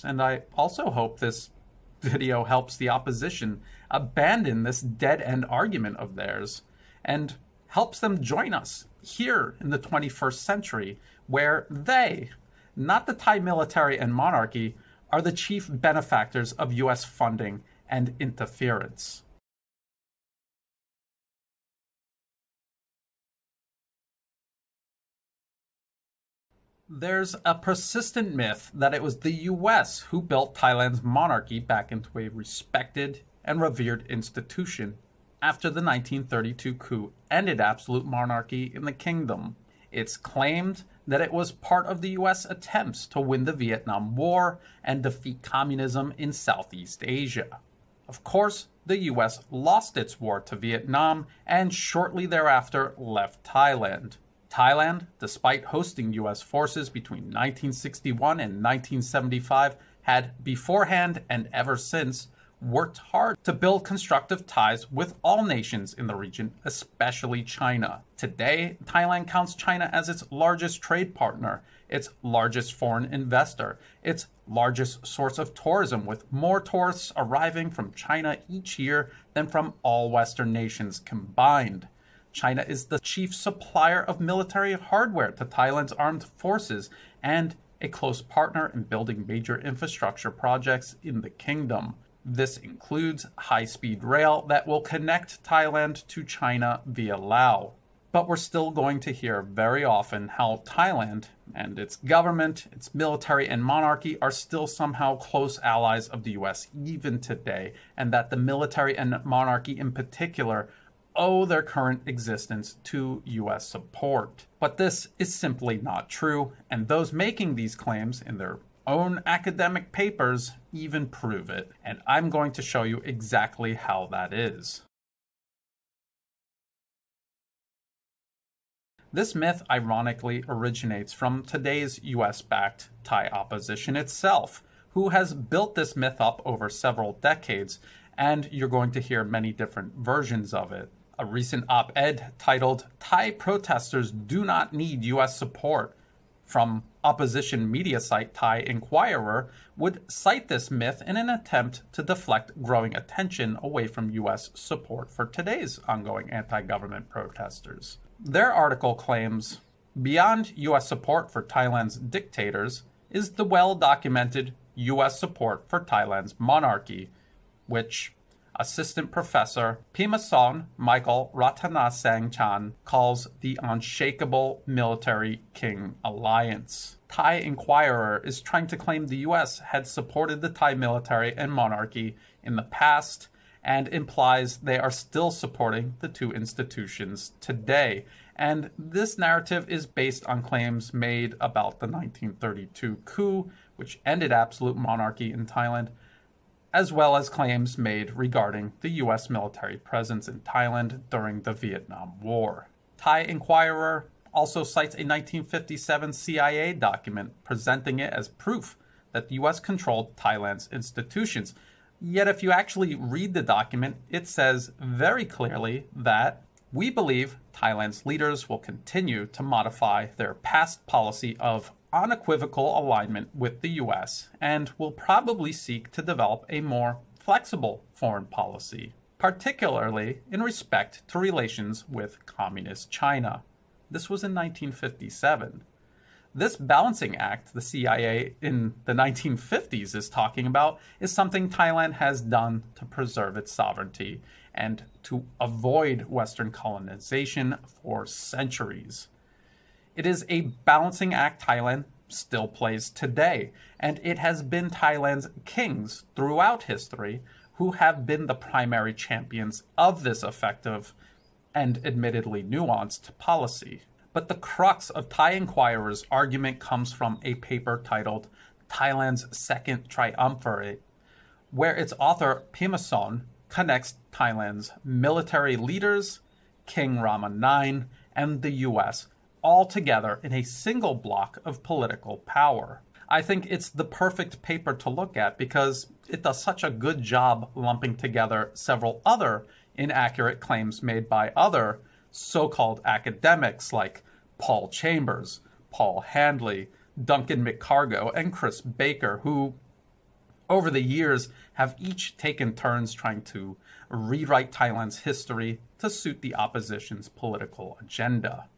And I also hope this video helps the opposition abandon this dead-end argument of theirs and helps them join us here in the 21st century, where they, not the Thai military and monarchy, are the chief benefactors of US funding and interference. There's a persistent myth that it was the US who built Thailand's monarchy back into a respected and revered institution after the 1932 coup ended absolute monarchy in the kingdom. It's claimed that it was part of the US attempts to win the Vietnam War and defeat communism in Southeast Asia. Of course, the US lost its war to Vietnam and shortly thereafter left Thailand. Thailand, despite hosting US forces between 1961 and 1975, had beforehand and ever since worked hard to build constructive ties with all nations in the region, especially China. Today, Thailand counts China as its largest trade partner, its largest foreign investor, its largest source of tourism, with more tourists arriving from China each year than from all Western nations combined. China is the chief supplier of military hardware to Thailand's armed forces and a close partner in building major infrastructure projects in the kingdom. This includes high-speed rail that will connect Thailand to China via Laos. But we're still going to hear very often how Thailand and its government, its military and monarchy are still somehow close allies of the US even today, and that the military and monarchy in particular owe their current existence to US support. But this is simply not true, and those making these claims in their own academic papers even prove it. And I'm going to show you exactly how that is. This myth ironically originates from today's US-backed Thai opposition itself, who has built this myth up over several decades, and you're going to hear many different versions of it. A recent op-ed titled "Thai Protesters Do Not Need US Support" from opposition media site Thai Inquirer would cite this myth in an attempt to deflect growing attention away from US support for today's ongoing anti-government protesters. Their article claims, beyond US support for Thailand's dictators is the well-documented US support for Thailand's monarchy, which Assistant Professor Pimasorn Michael Ratanasangchan calls the unshakable military king alliance. Thai Inquirer is trying to claim the US had supported the Thai military and monarchy in the past and implies they are still supporting the two institutions today. And this narrative is based on claims made about the 1932 coup, which ended absolute monarchy in Thailand, as well as claims made regarding the US military presence in Thailand during the Vietnam War. Thai Inquirer also cites a 1957 CIA document presenting it as proof that the US controlled Thailand's institutions. Yet if you actually read the document, it says very clearly that we believe Thailand's leaders will continue to modify their past policy of unequivocal alignment with the US and will probably seek to develop a more flexible foreign policy, particularly in respect to relations with Communist China. This was in 1957. This balancing act the CIA in the 1950s is talking about is something Thailand has done to preserve its sovereignty and to avoid Western colonization for centuries. It is a balancing act Thailand still plays today, and it has been Thailand's kings throughout history who have been the primary champions of this effective and admittedly nuanced policy. But the crux of Thai Inquirer's argument comes from a paper titled Thailand's Second Triumvirate, where its author Pimasorn connects Thailand's military leaders, King Rama IX, and the US all together in a single block of political power. I think it's the perfect paper to look at because it does such a good job lumping together several other inaccurate claims made by other so-called academics like Paul Chambers, Paul Handley, Duncan McCargo, and Chris Baker, who over the years have each taken turns trying to rewrite Thailand's history to suit the opposition's political agenda.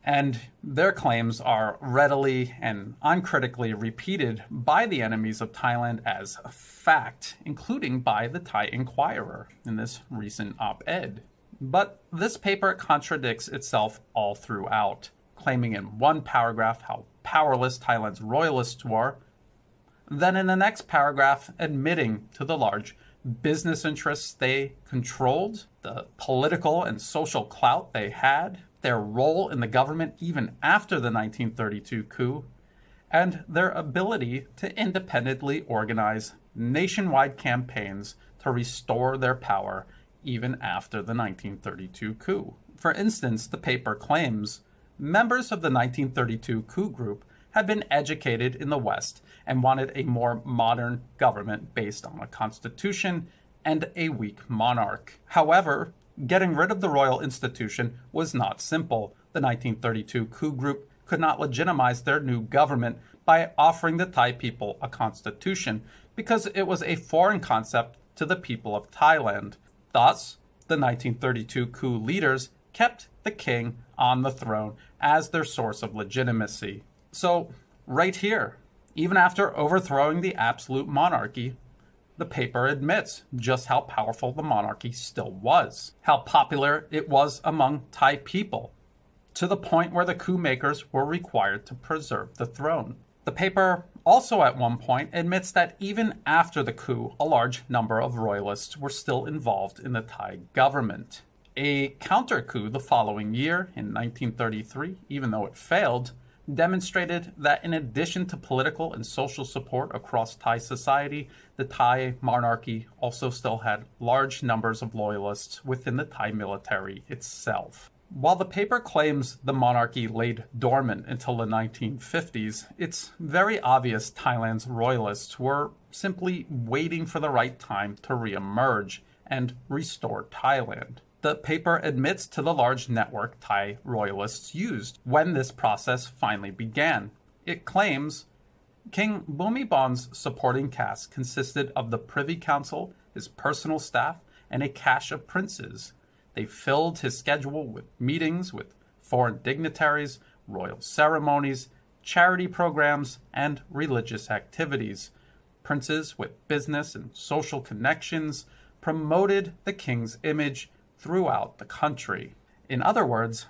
And their claims are readily and uncritically repeated by the enemies of Thailand as fact, including by the Thai Inquirer in this recent op-ed. But this paper contradicts itself all throughout, claiming in one paragraph how powerless Thailand's royalists were, then in the next paragraph admitting to the large business interests they controlled, the political and social clout they had, their role in the government even after the 1932 coup, and their ability to independently organize nationwide campaigns to restore their power even after the 1932 coup. For instance, the paper claims members of the 1932 coup group had been educated in the West and wanted a more modern government based on a constitution and a weak monarch. However, getting rid of the royal institution was not simple. The 1932 coup group could not legitimize their new government by offering the Thai people a constitution because it was a foreign concept to the people of Thailand. Thus, the 1932 coup leaders kept the king on the throne as their source of legitimacy. So, right here, even after overthrowing the absolute monarchy, the paper admits just how powerful the monarchy still was, how popular it was among Thai people, to the point where the coup makers were required to preserve the throne. The paper also at one point admits that even after the coup, a large number of royalists were still involved in the Thai government. A counter-coup the following year, in 1933, even though it failed, demonstrated that in addition to political and social support across Thai society, the Thai monarchy also still had large numbers of loyalists within the Thai military itself. While the paper claims the monarchy laid dormant until the 1950s, it's very obvious Thailand's royalists were simply waiting for the right time to re-emerge and restore Thailand. The paper admits to the large network Thai royalists used when this process finally began. It claims King Bhumibol's supporting cast consisted of the Privy Council, his personal staff, and a cache of princes. They filled his schedule with meetings with foreign dignitaries, royal ceremonies, charity programs, and religious activities. Princes with business and social connections promoted the king's image throughout the country. In other words,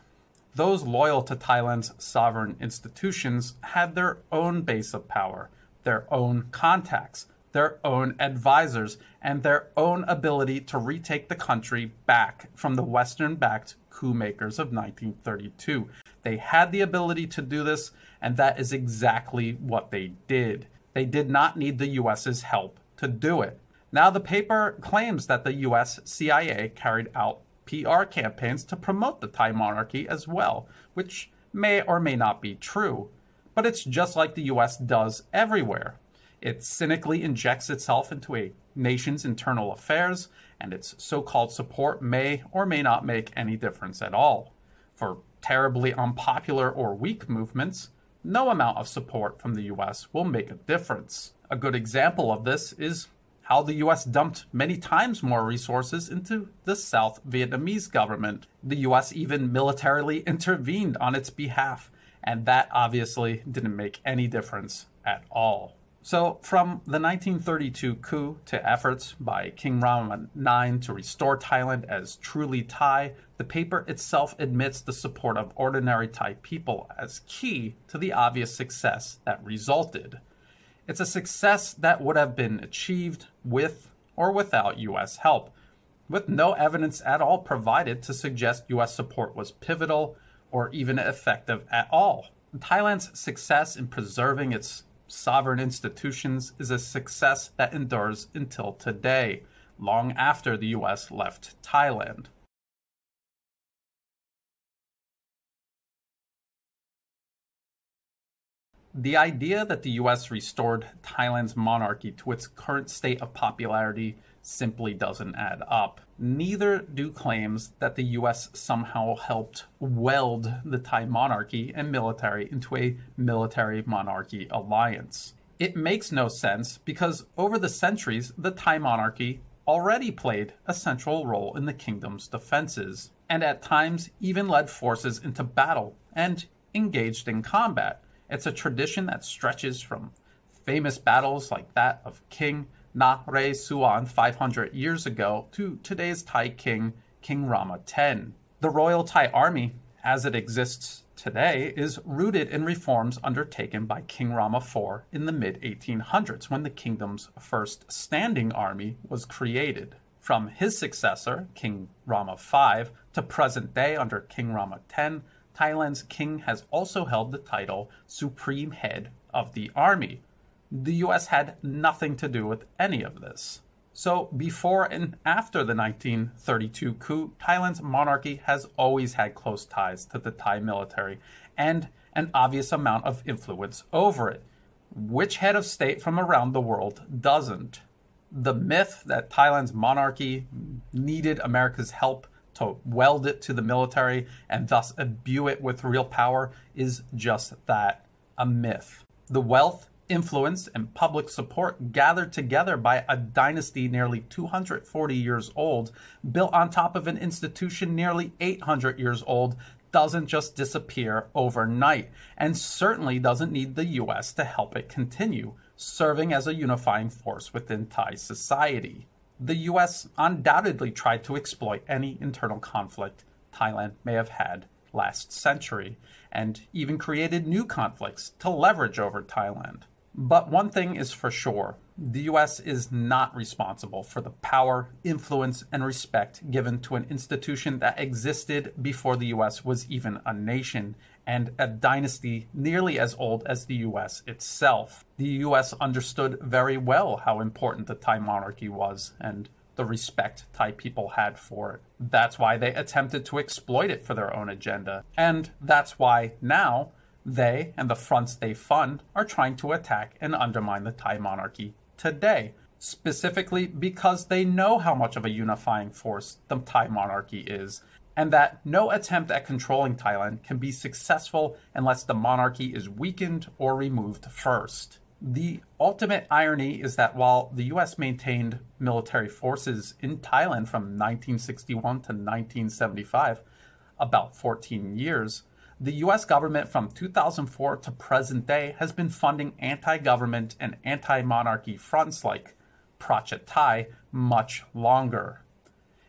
those loyal to Thailand's sovereign institutions had their own base of power, their own contacts, their own advisors, and their own ability to retake the country back from the Western-backed coup makers of 1932. They had the ability to do this, and that is exactly what they did. They did not need the US's help to do it. Now, the paper claims that the US CIA carried out PR campaigns to promote the Thai monarchy as well, which may or may not be true. But it's just like the US does everywhere. It cynically injects itself into a nation's internal affairs, and its so-called support may or may not make any difference at all. For terribly unpopular or weak movements, no amount of support from the US will make a difference. A good example of this is how the US dumped many times more resources into the South Vietnamese government. The US even militarily intervened on its behalf, and that obviously didn't make any difference at all. So, from the 1932 coup to efforts by King Rama IX to restore Thailand as truly Thai, the paper itself admits the support of ordinary Thai people as key to the obvious success that resulted. It's a success that would have been achieved with or without U.S. help, with no evidence at all provided to suggest U.S. support was pivotal or even effective at all. Thailand's success in preserving its sovereign institutions is a success that endures until today, long after the U.S. left Thailand. The idea that the US restored Thailand's monarchy to its current state of popularity simply doesn't add up. Neither do claims that the US somehow helped weld the Thai monarchy and military into a military monarchy alliance. It makes no sense because over the centuries, the Thai monarchy already played a central role in the kingdom's defenses, and at times even led forces into battle and engaged in combat. It's a tradition that stretches from famous battles like that of King Na Re Suan 500 years ago to today's Thai king, King Rama X. The Royal Thai Army, as it exists today, is rooted in reforms undertaken by King Rama IV in the mid-1800s when the kingdom's first standing army was created. From his successor, King Rama V, to present day under King Rama X, Thailand's king has also held the title Supreme Head of the Army. The US had nothing to do with any of this. So before and after the 1932 coup, Thailand's monarchy has always had close ties to the Thai military and an obvious amount of influence over it. Which head of state from around the world doesn't? The myth that Thailand's monarchy needed America's help to weld it to the military and thus imbue it with real power is just that, a myth. The wealth, influence, and public support gathered together by a dynasty nearly 240 years old, built on top of an institution nearly 800 years old, doesn't just disappear overnight, and certainly doesn't need the US to help it continue, serving as a unifying force within Thai society. The US undoubtedly tried to exploit any internal conflict Thailand may have had last century, and even created new conflicts to leverage over Thailand. But one thing is for sure, the US is not responsible for the power, influence, and respect given to an institution that existed before the US was even a nation, and a dynasty nearly as old as the US itself. The US understood very well how important the Thai monarchy was, and the respect Thai people had for it. That's why they attempted to exploit it for their own agenda. And that's why now, they and the fronts they fund are trying to attack and undermine the Thai monarchy today, specifically because they know how much of a unifying force the Thai monarchy is, and that no attempt at controlling Thailand can be successful unless the monarchy is weakened or removed first. The ultimate irony is that while the US maintained military forces in Thailand from 1961 to 1975, about 14 years, the US government from 2004 to present day has been funding anti-government and anti-monarchy fronts like Prachit Thai much longer.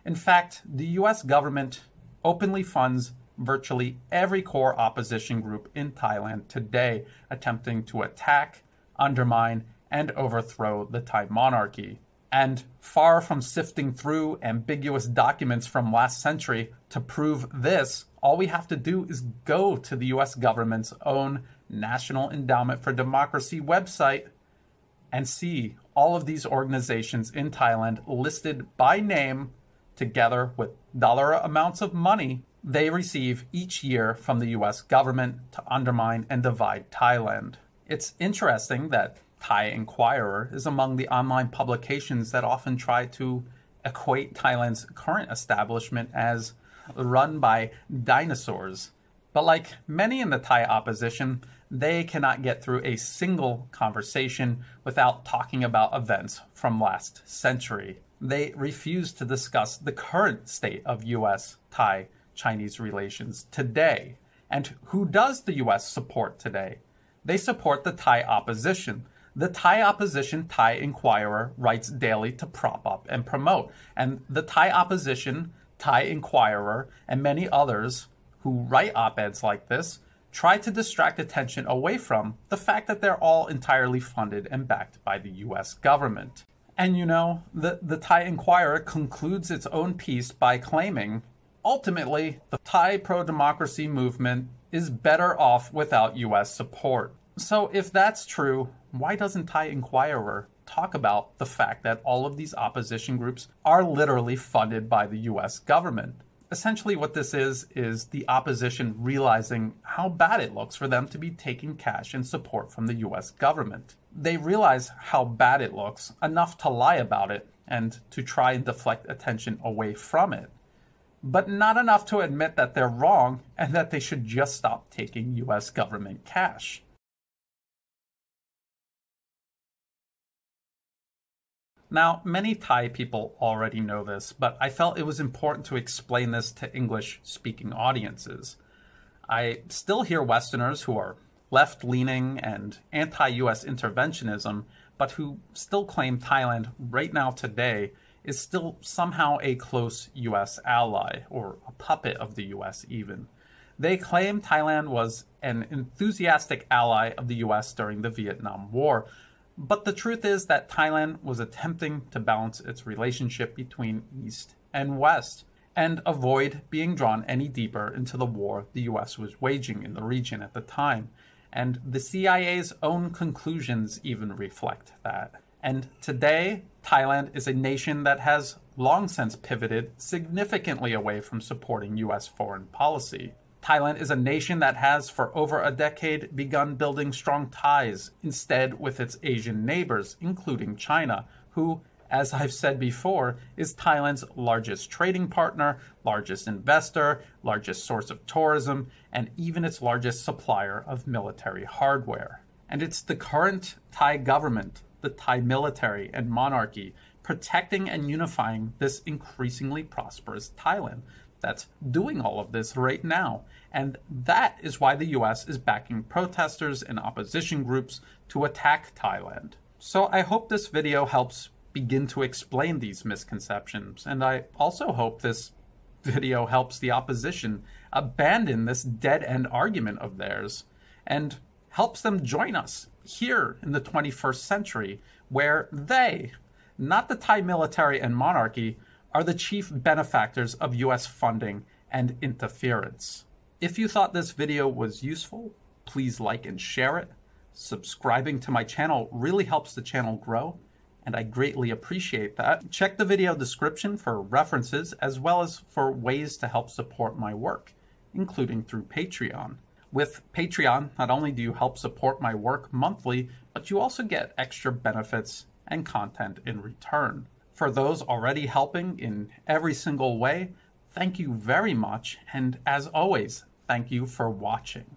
In fact, the US government openly funds virtually every core opposition group in Thailand today, attempting to attack, undermine, and overthrow the Thai monarchy. And far from sifting through ambiguous documents from last century to prove this, all we have to do is go to the US government's own National Endowment for Democracy website and see all of these organizations in Thailand listed by name, together with dollar amounts of money they receive each year from the US government to undermine and divide Thailand. It's interesting that Thai Inquirer is among the online publications that often try to equate Thailand's current establishment as run by dinosaurs. But like many in the Thai opposition, they cannot get through a single conversation without talking about events from last century. They refuse to discuss the current state of US-Thai-Chinese relations today. And who does the US support today? They support the Thai opposition. The Thai opposition Thai Inquirer writes daily to prop up and promote. And the Thai opposition Thai Inquirer and many others who write op-eds like this try to distract attention away from the fact that they're all entirely funded and backed by the US government. And you know, the Thai Inquirer concludes its own piece by claiming, ultimately, the Thai pro-democracy movement is better off without US support. So if that's true, why doesn't Thai Inquirer talk about the fact that all of these opposition groups are literally funded by the US government? Essentially what this is the opposition realizing how bad it looks for them to be taking cash and support from the US government. They realize how bad it looks enough to lie about it and to try and deflect attention away from it, but not enough to admit that they're wrong and that they should just stop taking US government cash. Now, many Thai people already know this, but I felt it was important to explain this to English-speaking audiences. I still hear Westerners who are left-leaning and anti-US interventionism, but who still claim Thailand right now today is still somehow a close US ally, or a puppet of the US even. They claim Thailand was an enthusiastic ally of the US during the Vietnam War, but the truth is that Thailand was attempting to balance its relationship between East and West and avoid being drawn any deeper into the war the US was waging in the region at the time. And the CIA's own conclusions even reflect that. And today, Thailand is a nation that has long since pivoted significantly away from supporting US foreign policy. Thailand is a nation that has, for over a decade, begun building strong ties instead with its Asian neighbors, including China, who, as I've said before, is Thailand's largest trading partner, largest investor, largest source of tourism, and even its largest supplier of military hardware. And it's the current Thai government, the Thai military and monarchy, protecting and unifying this increasingly prosperous Thailand that's doing all of this right now. And that is why the US is backing protesters and opposition groups to attack Thailand. So I hope this video helps begin to explain these misconceptions, and I also hope this video helps the opposition abandon this dead-end argument of theirs and helps them join us here in the 21st century, where they, not the Thai military and monarchy, are the chief benefactors of US funding and interference. If you thought this video was useful, please like and share it. Subscribing to my channel really helps the channel grow, and I greatly appreciate that. Check the video description for references as well as for ways to help support my work, including through Patreon. With Patreon, not only do you help support my work monthly, but you also get extra benefits and content in return. For those already helping in every single way, thank you very much, and as always, thank you for watching.